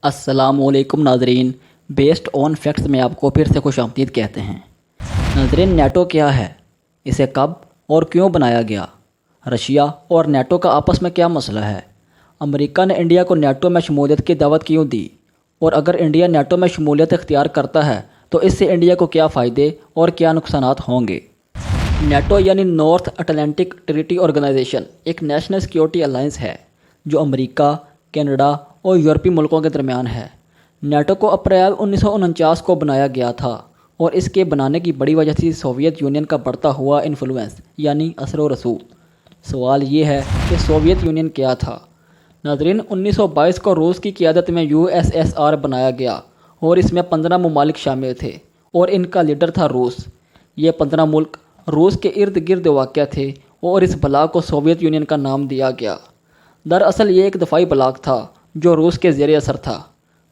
अस्सलाम वालेकुम नाजरीन। बेस्ड ऑन फैक्ट्स में आपको फिर से खुश आमदीद कहते हैं। नाजरीन, नेटो क्या है, इसे कब और क्यों बनाया गया, रशिया और नेटो का आपस में क्या मसला है, अमेरिका ने इंडिया को नेटो में शमूलियत की दावत क्यों दी, और अगर इंडिया नेटो में शमूलियत इख्तियार करता है तो इससे इंडिया को क्या फ़ायदे और क्या नुकसानात होंगे। नेटो यानी नॉर्थ अटलांटिक ट्रीटी ऑर्गेनाइजेशन एक नेशनल सिक्योरिटी अलायंस है जो अमेरिका, कनाडा और यूरोपीय मुल्कों के दरमियान है। नेटो को अप्रैल 1949 को बनाया गया था और इसके बनाने की बड़ी वजह थी सोवियत यूनियन का बढ़ता हुआ इन्फ्लुएंस यानी असर व रसूख। सवाल ये है कि सोवियत यूनियन क्या था। नाज़रीन, 1922 को रूस की क़यादत में USSR बनाया गया और इसमें 15 ममालिक शामिल थे और इनका लीडर था रूस। ये 15 मुल्क रूस के इर्द गिर्द वाक़या थे और इस ब्लॉक को सोवियत यूनियन का नाम दिया गया। दरअसल ये एक दफ़ाई ब्लॉक था जो रूस के ज़ेर असर था।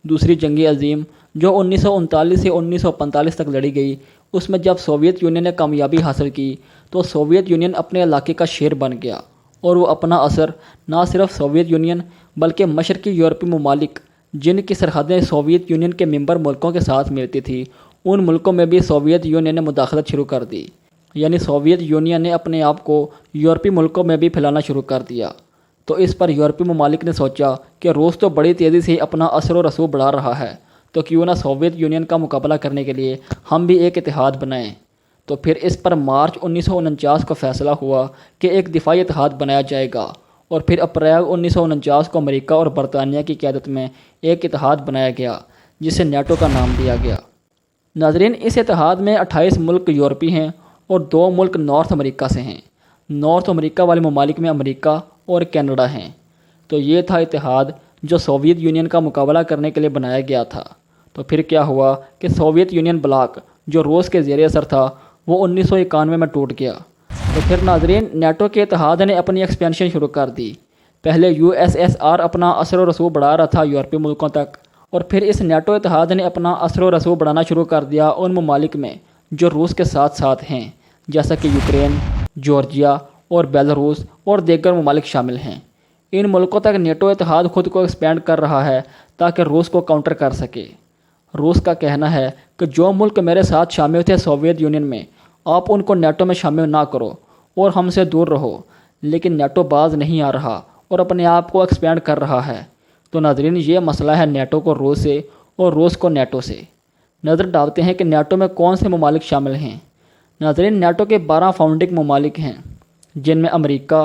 दूसरी जंग अज़ीम जो 1939 से 1945 तक लड़ी गई, उसमें जब सोवियत यूनियन ने कामयाबी हासिल की तो सोवियत यूनियन अपने इलाके का शेर बन गया और वो अपना असर ना सिर्फ सोवियत यूनियन बल्कि मशरक़ी यूरोपीय ममालिक जिनकी सरहदें सोवियत यूनियन के मेंबर मुल्कों के साथ मिलती थी, उन मुल्कों में भी सोवियत यूनियन ने मुदाखलत शुरू कर दी। यानी सोवियत यूनियन ने अपने आप को यूरोपीय मुल्कों में भी फैलाना शुरू कर दिया। तो इस पर यूरोपीय ममालिक ने सोचा कि रूस तो बड़ी तेज़ी से अपना असर व रसूख बढ़ा रहा है, तो क्यों ना सोवियत यूनियन का मुकाबला करने के लिए हम भी एक इतिहाद बनाएं। तो फिर इस पर मार्च 1949 को फैसला हुआ कि एक दिफाई इतिहाद बनाया जाएगा और फिर अप्रैल 1949 को अमेरिका और बरतानिया की क़यादत में एक इतिहाद बनाया गया जिसे नेटो का नाम दिया गया। नाजरीन, इस इतिहाद में 28 मुल्क यूरोपीय हैं और 2 मुल्क नॉर्थ अमेरिका से हैं। नॉर्थ अमेरिका वाले ममालिक में अमेरिका और कनाडा हैं। तो ये था इतिहाद जो सोवियत यूनियन का मुकाबला करने के लिए बनाया गया था। तो फिर क्या हुआ कि सोवियत यूनियन ब्लॉक जो रूस के ज़ेर असर था वो 1991 में टूट गया। तो फिर नाजरीन, नेटो के इतिहाद ने अपनी एक्सपेंशन शुरू कर दी। पहले USSR अपना असर व रसूख बढ़ा रहा था यूरोपीय मुल्कों तक, और फिर इस नेटो इतिहाद ने अपना असर व रसूख बढ़ाना शुरू कर दिया उन ममालिक में जो रूस के साथ साथ हैं, जैसा कि यूक्रेन, जॉर्जिया और बेलारूस और दीगर ममालिक शामिल हैं। इन मुल्कों तक नेटो इतिहाद खुद को एक्सपेंड कर रहा है ताकि रूस को काउंटर कर सके। रूस का कहना है कि जो मुल्क मेरे साथ शामिल थे सोवियत यूनियन में, आप उनको नेटो में शामिल ना करो और हमसे दूर रहो। लेकिन नेटो बाज नहीं आ रहा और अपने आप को एक्सपेंड कर रहा है। तो नाजरीन, ये मसला है नेटो को रूस से और रूस को नेटो से। नज़र डालते हैं कि नेटो में कौन से ममालिक शामिल हैं। नाजरीन, नेटो के 12 फाउंडिंग ममालिक हैं जिनमें अमेरिका,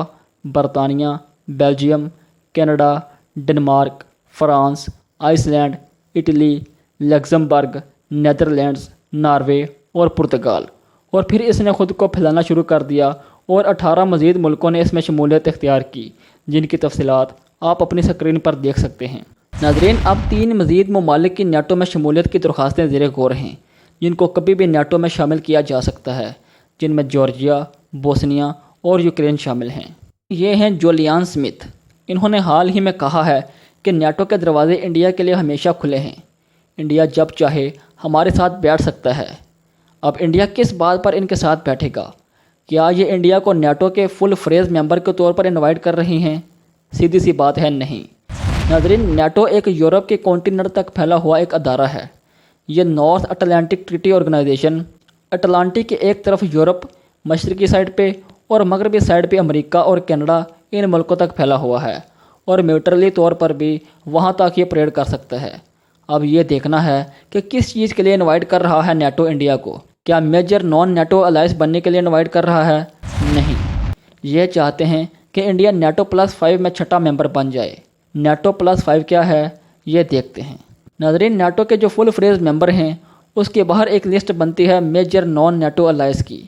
बरतानिया, Belgium, Canada, Denmark, France, Iceland, Italy, Luxembourg, Netherlands, Norway और पुर्तगाल। और फिर इसने खुद को फैलाना शुरू कर दिया और 18 मज़ीद मुल्कों ने इसमें शमूलियत इख्तियार की, जिनकी तफसीलात आप अपनी स्क्रीन पर देख सकते हैं। नाजरीन, अब 3 मज़ीद ममालिक की नेटो में शमूलियत की दरख्वास्तें ज़ेर गौर हैं जिनको कभी भी नेटो में शामिल किया जा सकता है, जिनमें जॉर्जिया, बोस्निया और यूक्रेन शामिल हैं। ये हैं जुलियन स्मिथ। इन्होंने हाल ही में कहा है कि नेटो के दरवाजे इंडिया के लिए हमेशा खुले हैं। इंडिया जब चाहे हमारे साथ बैठ सकता है। अब इंडिया किस बात पर इनके साथ बैठेगा? क्या ये इंडिया को नेटो के फुल फ्रेज मेंबर के तौर पर इनवाइट कर रही हैं? सीधी सी बात है, नहीं। नाजरीन, नेटो एक यूरोप के कॉन्टिनेंट तक फैला हुआ एक अदारा है। ये North Atlantic Treaty Organization Atlantic के एक तरफ यूरोप मशरकी साइड पे और मगरबी साइड पे अमेरिका और कनाडा, इन मुल्कों तक फैला हुआ है और मिलिटरी तौर पर भी वहाँ तक ये परेड कर सकता है। अब ये देखना है कि किस चीज़ के लिए इनवाइट कर रहा है नेटो इंडिया को। क्या मेजर नॉन नेटो अलायंस बनने के लिए इनवाइट कर रहा है? नहीं, ये चाहते हैं कि इंडिया नेटो +5 में छठा मेंबर बन जाए। नेटो +5 क्या है, ये देखते हैं। नाजरीन, नेटो के जो फुल फ्रेज मेंबर हैं उसके बाहर एक लिस्ट बनती है मेजर नॉन नेटो अलायंस की।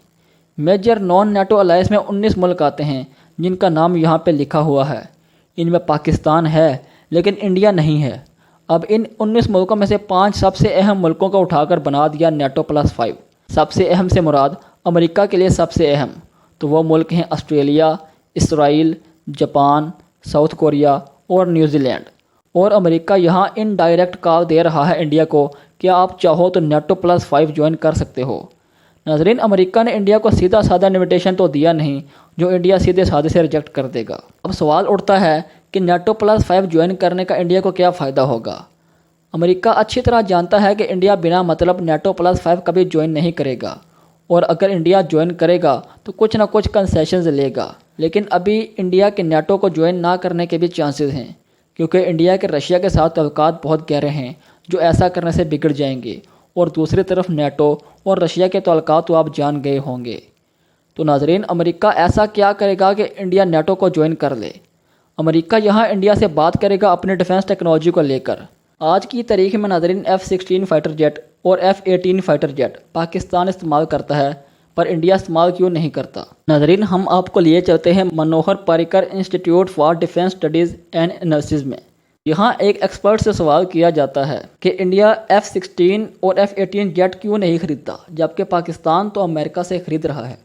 मेजर नॉन नेटो अलायंस में 19 मुल्क आते हैं जिनका नाम यहाँ पे लिखा हुआ है। इनमें पाकिस्तान है लेकिन इंडिया नहीं है। अब इन 19 मुल्कों में से 5 सबसे अहम मुल्कों को उठाकर बना दिया नेटो +5। सबसे अहम से मुराद अमेरिका के लिए सबसे अहम तो वो मुल्क हैं Australia, Israel, Japan, south Korea और न्यूजीलैंड। और अमेरिका यहाँ इनडायरेक्ट कॉल दे रहा है इंडिया को कि आप चाहो तो नेटो +5 ज्वाइन कर सकते हो। नाजरीन, अमेरिका ने इंडिया को सीधा साधा इन्विटेशन तो दिया नहीं जो इंडिया सीधे साधे से रिजेक्ट कर देगा। अब सवाल उठता है कि नेटो +5 ज्वाइन करने का इंडिया को क्या फ़ायदा होगा। امریکہ اچھی طرح جانتا ہے کہ انڈیا بنا مطلب نیٹو پلس 5 کبھی جوائن نہیں کرے گا، اور اگر انڈیا جوائن کرے گا تو کچھ نہ کچھ کنسیشنز لے گا، لیکن ابھی انڈیا کے نیٹو کو جوائن نہ کرنے کے بھی چانسز ہیں، کیونکہ انڈیا کے رشیا کے ساتھ تعلقات بہت گہرے ہیں جو ایسا کرنے سے بگڑ جائیں گے، اور دوسری طرف نیٹو اور رشیا کے تعلقات تو آپ جان گئے ہوں گے۔ تو ناظرین، امریکہ ایسا کیا کرے گا کہ انڈیا نیٹو کو جوائن کر لے؟ امریکہ یہاں انڈیا سے بات کرے گا اپنے ڈیفنس ٹیکنالوجی کو لے کر۔ آج کی تاریخ میں ناظرین F-16 فائٹر جیٹ اور F-18 فائٹر جیٹ پاکستان استعمال کرتا ہے، پر انڈیا استعمال کیوں نہیں کرتا؟ ناظرین، ہم آپ کو لیے چلتے ہیں Manohar Parrikar institute for defence studies and analysis میں۔ یہاں ایک ایکسپرٹ سے سوال کیا جاتا ہے کہ انڈیا F-16 اور F-18 جیٹ کیوں نہیں خریدتا جبکہ پاکستان تو امریکہ سے خرید رہا ہے؟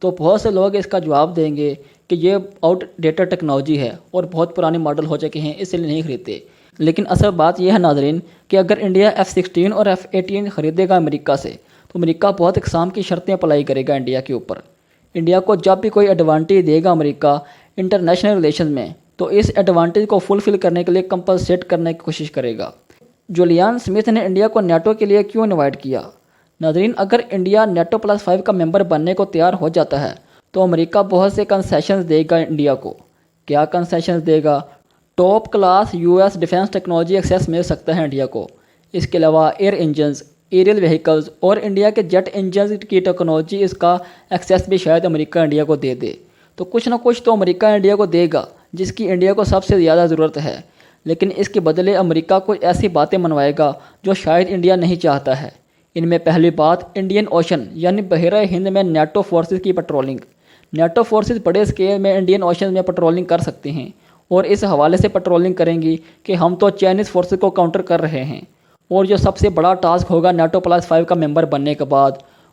تو بہت سے لوگ اس کا جواب دیں گے کہ یہ آؤٹ ڈیٹڈ ٹیکنالوجی ہے اور بہت پرانے ماڈل ہو چکے ہیں، اس لیے نہیں خریدتے۔ لیکن اصل بات یہ ہے ناظرین کہ اگر انڈیا F-16 اور F-18 خریدے گا امریکہ سے تو امریکہ بہت اقسام کی شرطیں اپلائی کرے گا انڈیا کے اوپر۔ انڈیا کو جب بھی کوئی ایڈوانٹیج دے گا امریکہ انٹرنیشنل ریلیشن میں، تو اس ایڈوانٹیج کو فلفل کرنے کے لیے کمپنسیٹ کرنے کی کوشش کرے گا۔ جولین سمتھ نے انڈیا کو نیٹو کے لیے کیوں انوائٹ کیا؟ ناظرین، اگر انڈیا نیٹو پلس 5 کا ممبر بننے کو تیار ہو جاتا ہے تو امریکہ بہت سے کنسیشنز دے گا انڈیا کو۔ کیا کنسیشنز دے گا؟ Top class US defence technology access مل سکتا ہے انڈیا کو۔ اس کے علاوہ ایئر انجنز، ایریل وہیکلز اور انڈیا کے جیٹ انجنز کی ٹیکنالوجی، اس کا ایکسیس بھی شاید امریکہ انڈیا کو دے دے۔ تو کچھ نہ کچھ تو امریکہ انڈیا کو دے گا جس کی انڈیا کو سب سے زیادہ ضرورت ہے، لیکن اس کے بدلے امریکہ کوئی ایسی باتیں منوائے گا جو شاید انڈیا نہیں چاہتا ہے۔ ان میں پہلی بات انڈین اوشن یعنی بحیرہ ہند میں نیٹو فورسز کی پیٹرولنگ۔ نیٹو فورسز بڑے اسکیل میں انڈین اوشن میں پیٹرولنگ کر سکتے ہیں، اور اس حوالے سے پیٹرولنگ کریں گی کہ ہم تو چائنیز فورسز کو کاؤنٹر کر رہے ہیں۔ اور جو سب سے بڑا ٹاسک ہوگا نیٹو پلس 5 کا ممبر بننے کے بعد،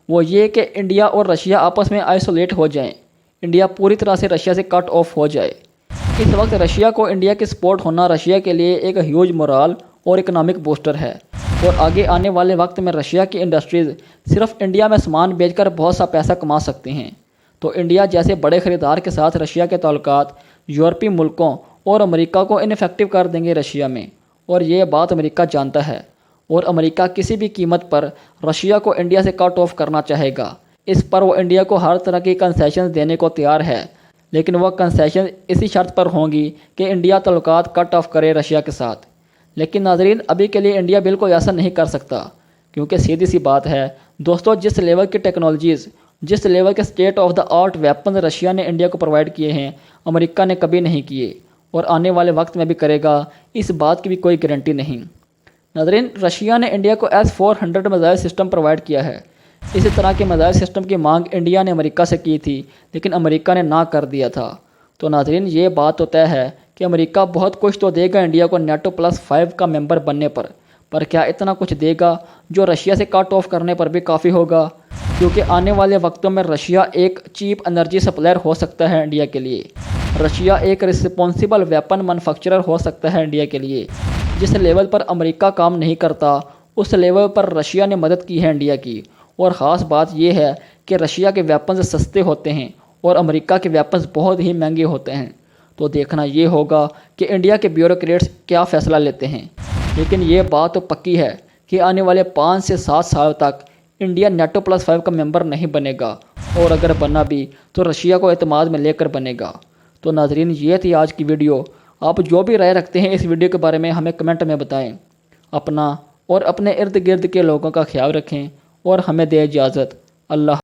وہ یہ کہ انڈیا اور رشیا آپس میں آئسولیٹ ہو جائیں، انڈیا پوری طرح سے رشیا سے کٹ آف ہو جائے۔ اس وقت رشیا کو انڈیا کی سپورٹ ہونا رشیا کے لیے ایک ہیوج مورال اور اکنامک بوسٹر ہے، اور آگے آنے والے وقت میں رشیا کی انڈسٹریز صرف انڈیا میں سامان بیچ کر بہت سا پیسہ کما سکتے ہیں۔ تو انڈیا جیسے بڑے خریدار کے ساتھ رشیا کے تعلقات یورپی ملکوں اور امریکہ کو انفیکٹو کر دیں گے رشیا میں، اور یہ بات امریکہ جانتا ہے، اور امریکہ کسی بھی قیمت پر رشیا کو انڈیا سے کٹ آف کرنا چاہے گا۔ اس پر وہ انڈیا کو ہر طرح کی کنسیشنز دینے کو تیار ہے، لیکن وہ کنسیشن اسی شرط پر ہوں گی کہ انڈیا تعلقات کٹ آف کرے رشیا کے ساتھ۔ لیکن ناظرین، ابھی کے لیے انڈیا بالکل ایسا نہیں کر سکتا، کیونکہ سیدھی سی بات ہے دوستو، جس لیول کی ٹیکنالوجیز، جس لیول کے state of the art weapons Russia نے انڈیا کو پرووائڈ کیے ہیں، امریکہ نے کبھی نہیں کیے، اور آنے والے وقت میں بھی کرے گا، اس بات کی بھی کوئی گارنٹی نہیں۔ ناظرین، رشیا نے انڈیا کو S-400 میزائل سسٹم پرووائڈ کیا ہے۔ اسی طرح کے میزائل سسٹم کی مانگ انڈیا نے امریکہ سے کی تھی، لیکن امریکہ نے نہ کر دیا تھا۔ تو ناظرین، یہ بات تو طے ہے کہ امریکہ بہت کچھ تو دے گا انڈیا کو نیٹو پلس 5 کا ممبر بننے پر کیا اتنا کچھ دے گا جو رشیا سے کٹ آف کرنے پر بھی کافی ہوگا؟ کیونکہ آنے والے وقتوں میں رشیا ایک چیپ انرجی سپلائر ہو سکتا ہے انڈیا کے لیے۔ رشیا ایک رسپانسیبل ویپن مینوفیکچرر ہو سکتا ہے انڈیا کے لیے۔ جس لیول پر امریکہ کام نہیں کرتا، اس لیول پر رشیا نے مدد کی ہے انڈیا کی۔ اور خاص بات یہ ہے کہ رشیا کے ویپنز سستے ہوتے ہیں اور امریکہ کے ویپنز بہت ہی مہنگے ہوتے ہیں۔ تو دیکھنا یہ ہوگا کہ انڈیا کے بیوروکریٹس کیا فیصلہ لیتے ہیں، لیکن یہ بات تو پکی ہے کہ آنے والے 5 سے 7 سال تک انڈیا نیٹو پلس 5 کا ممبر نہیں بنے گا، اور اگر بنا بھی تو رشیا کو اعتماد میں لے کر بنے گا۔ تو ناظرین، یہ تھی آج کی ویڈیو۔ آپ جو بھی رائے رکھتے ہیں اس ویڈیو کے بارے میں ہمیں کمنٹ میں بتائیں۔ اپنا اور اپنے ارد گرد کے لوگوں کا خیال رکھیں، اور ہمیں دے اجازت۔ اللہ